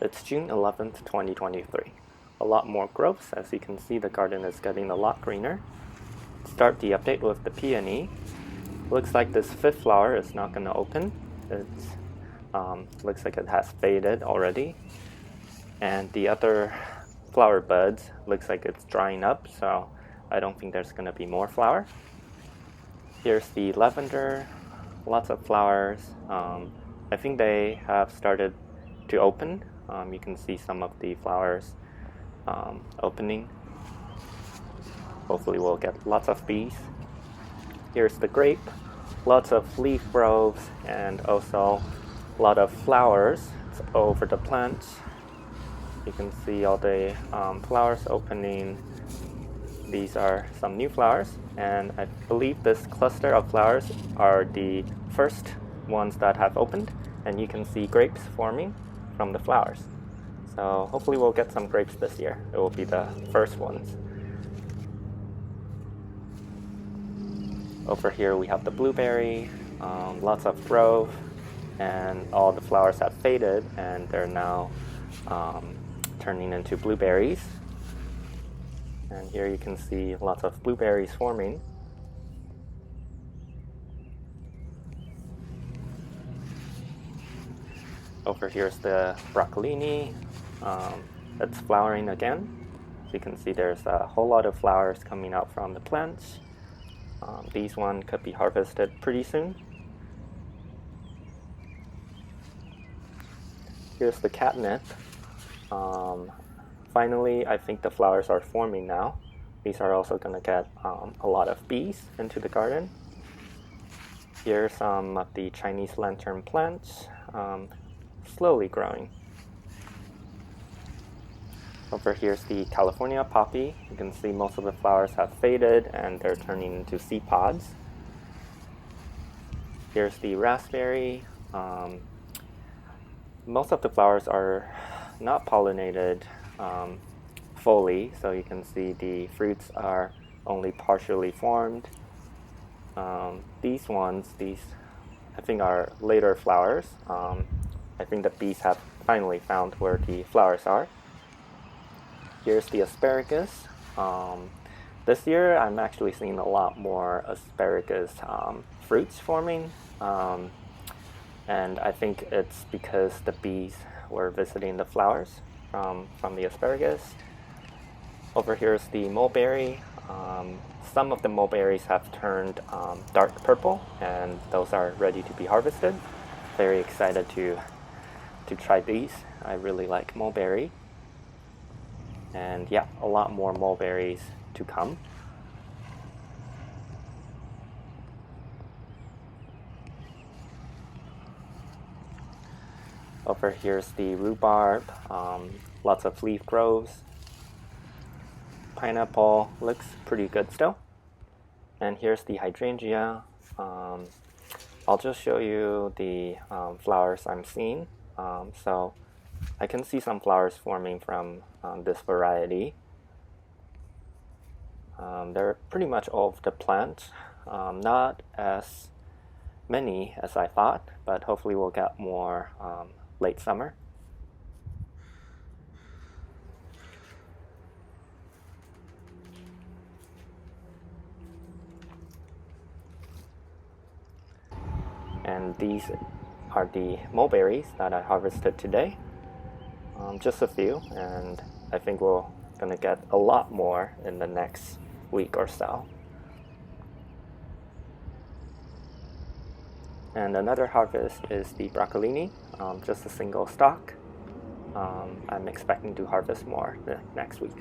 It's June 11th, 2023. A lot more growth. As you can see, the garden is getting a lot greener. Start the update with the peony. Looks like this fifth flower is not going to open. It looks like it has faded already. And the other flower buds looks like it's drying up, so I don't think there's going to be more flower. Here's the lavender. Lots of flowers. I think they have started to open. You can see some of the flowers opening. Hopefully we'll get lots of bees. Here's the grape. Lots of leaf groves and also a lot of flowers over the plants. You can see all the flowers opening. These are some new flowers, and I believe this cluster of flowers are the first ones that have opened, and you can see grapes forming from the flowers. So hopefully we'll get some grapes this year. It will be the first ones. Over here we have the blueberry, lots of growth, and all the flowers have faded and they're now turning into blueberries. And here you can see lots of blueberries forming. Over here's the broccolini. It's flowering again. So you can see there's a whole lot of flowers coming out from the plants. These one could be harvested pretty soon. Here's the catnip. Finally, I think the flowers are forming now. These are also going to get a lot of bees into the garden. Here's some of the Chinese lantern plants, slowly growing. Over here's the California poppy. You can see most of the flowers have faded and they're turning into seed pods. Here's the raspberry. Most of the flowers are not pollinated fully, so you can see the fruits are only partially formed. These I think are later flowers. I think the bees have finally found where the flowers are. Here's the asparagus. This year I'm actually seeing a lot more asparagus fruits forming, and I think it's because the bees were visiting the flowers from the asparagus. Over here is the mulberry. Some of the mulberries have turned dark purple, and those are ready to be harvested. Very excited to try these. I really like mulberry. And yeah, a lot more mulberries to come. Over here's the rhubarb, lots of leaf groves. Pineapple looks pretty good still. And here's the hydrangea. I'll just show you the flowers I'm seeing. So I can see some flowers forming from this variety. They're pretty much all of the plant. Not as many as I thought, but hopefully we'll get more late summer. And these are the mulberries that I harvested today. Just a few, and I think we're gonna get a lot more in the next week or so. And another harvest is the broccolini, just a single stalk. I'm expecting to harvest more the next week.